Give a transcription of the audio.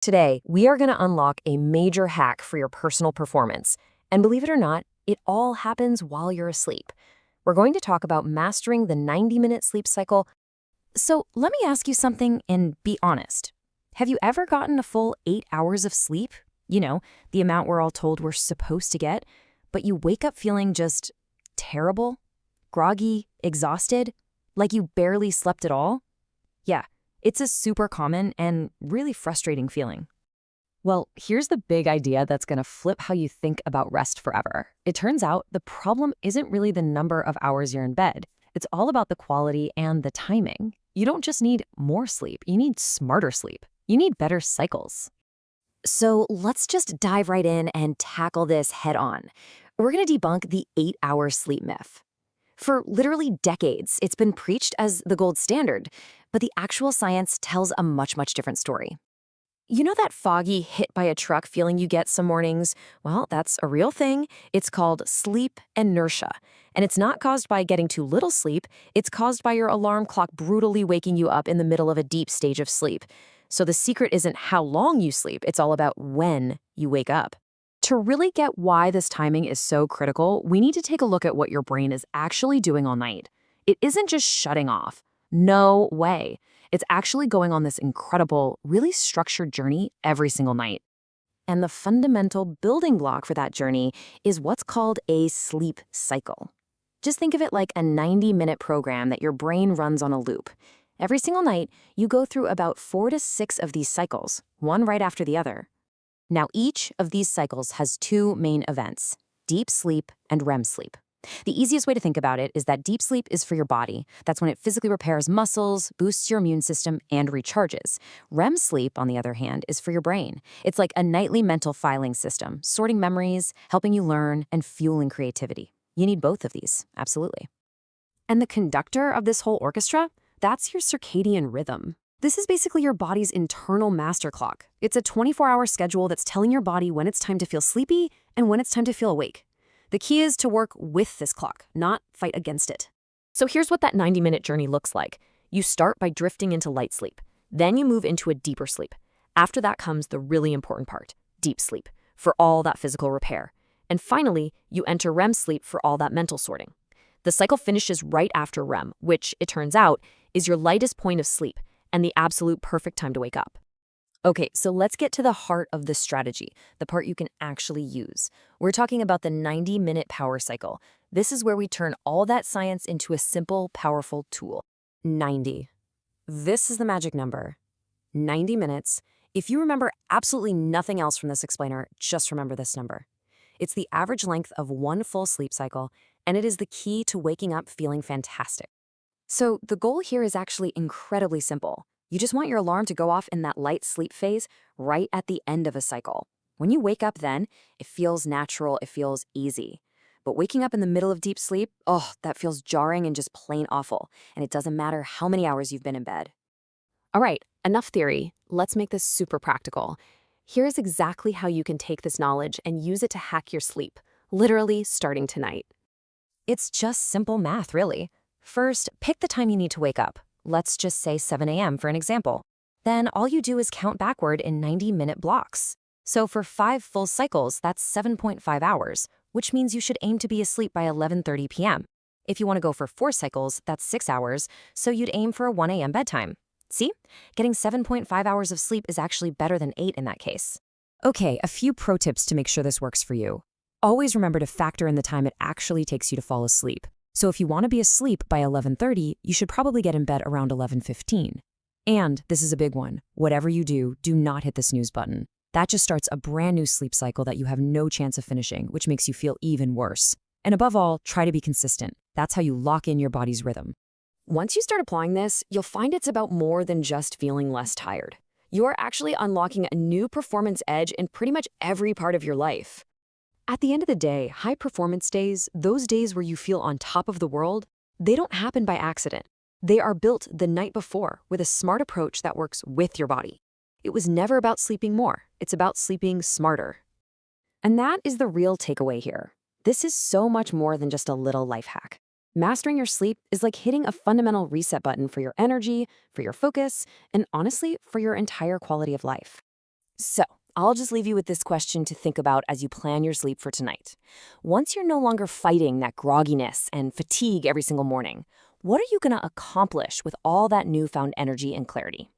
Today, we are going to unlock a major hack for your personal performance. And believe it or not, it all happens while you're asleep. We're going to talk about mastering the 90-minute sleep cycle. So let me ask you something and be honest. Have you ever gotten a full 8 hours of sleep? You know, the amount we're all told we're supposed to get, but you wake up feeling just terrible, groggy, exhausted, like you barely slept at all? Yeah, it's a super common and really frustrating feeling. Well, here's the big idea that's going to flip how you think about rest forever. It turns out the problem isn't really the number of hours you're in bed. It's all about the quality and the timing. You don't just need more sleep, you need smarter sleep. You need better cycles. So let's just dive right in and tackle this head on. We're going to debunk the 8-hour sleep myth. For literally decades, it's been preached as the gold standard, but the actual science tells a much different story. You know that foggy hit by a truck feeling you get some mornings? Well, that's a real thing. It's called sleep inertia. And it's not caused by getting too little sleep. It's caused by your alarm clock brutally waking you up in the middle of a deep stage of sleep. So the secret isn't how long you sleep. It's all about when you wake up. To really get why this timing is so critical, we need to take a look at what your brain is actually doing all night. It isn't just shutting off. No way. It's actually going on this incredible, really structured journey every single night. And the fundamental building block for that journey is what's called a sleep cycle. Just think of it like a 90-minute program that your brain runs on a loop. Every single night, you go through about 4 to 6 of these cycles, one right after the other. Now, each of these cycles has 2 main events, deep sleep and REM sleep. The easiest way to think about it is that deep sleep is for your body. That's when it physically repairs muscles, boosts your immune system, and recharges. REM sleep, on the other hand, is for your brain. It's like a nightly mental filing system, sorting memories, helping you learn, and fueling creativity. You need both of these, absolutely. And the conductor of this whole orchestra? That's your circadian rhythm. This is basically your body's internal master clock. It's a 24-hour schedule that's telling your body when it's time to feel sleepy and when it's time to feel awake. The key is to work with this clock, not fight against it. So here's what that 90-minute journey looks like. You start by drifting into light sleep. Then you move into a deeper sleep. After that comes the really important part, deep sleep, for all that physical repair. And finally, you enter REM sleep for all that mental sorting. The cycle finishes right after REM, which, it turns out, is your lightest point of sleep and the absolute perfect time to wake up. Okay, so let's get to the heart of this strategy, the part you can actually use. We're talking about the 90-minute power cycle. This is where we turn all that science into a simple, powerful tool. 90. This is the magic number. 90 minutes. If you remember absolutely nothing else from this explainer, just remember this number. It's the average length of one full sleep cycle, and it is the key to waking up feeling fantastic. So the goal here is actually incredibly simple. You just want your alarm to go off in that light sleep phase right at the end of a cycle. When you wake up then, it feels natural, it feels easy. But waking up in the middle of deep sleep, oh, that feels jarring and just plain awful. And it doesn't matter how many hours you've been in bed. All right, enough theory. Let's make this super practical. Here's exactly how you can take this knowledge and use it to hack your sleep, literally starting tonight. It's just simple math, really. First, pick the time you need to wake up. Let's just say 7 a.m. for an example. Then all you do is count backward in 90-minute blocks. So for 5 full cycles, that's 7.5 hours, which means you should aim to be asleep by 11:30 p.m. If you want to go for 4 cycles, that's 6 hours, so you'd aim for a 1 a.m. bedtime. See? Getting 7.5 hours of sleep is actually better than 8 in that case. Okay, a few pro tips to make sure this works for you. Always remember to factor in the time it actually takes you to fall asleep. So if you want to be asleep by 11:30, you should probably get in bed around 11:15. And this is a big one. Whatever you do, do not hit the snooze button. That just starts a brand new sleep cycle that you have no chance of finishing, which makes you feel even worse. And above all, try to be consistent. That's how you lock in your body's rhythm. Once you start applying this, you'll find it's about more than just feeling less tired. You are actually unlocking a new performance edge in pretty much every part of your life. At the end of the day, high performance days, those days where you feel on top of the world, they don't happen by accident. They are built the night before with a smart approach that works with your body. It was never about sleeping more. It's about sleeping smarter. And that is the real takeaway here. This is so much more than just a little life hack. Mastering your sleep is like hitting a fundamental reset button for your energy, for your focus, and honestly, for your entire quality of life. So, I'll just leave you with this question to think about as you plan your sleep for tonight. Once you're no longer fighting that grogginess and fatigue every single morning, what are you going to accomplish with all that newfound energy and clarity?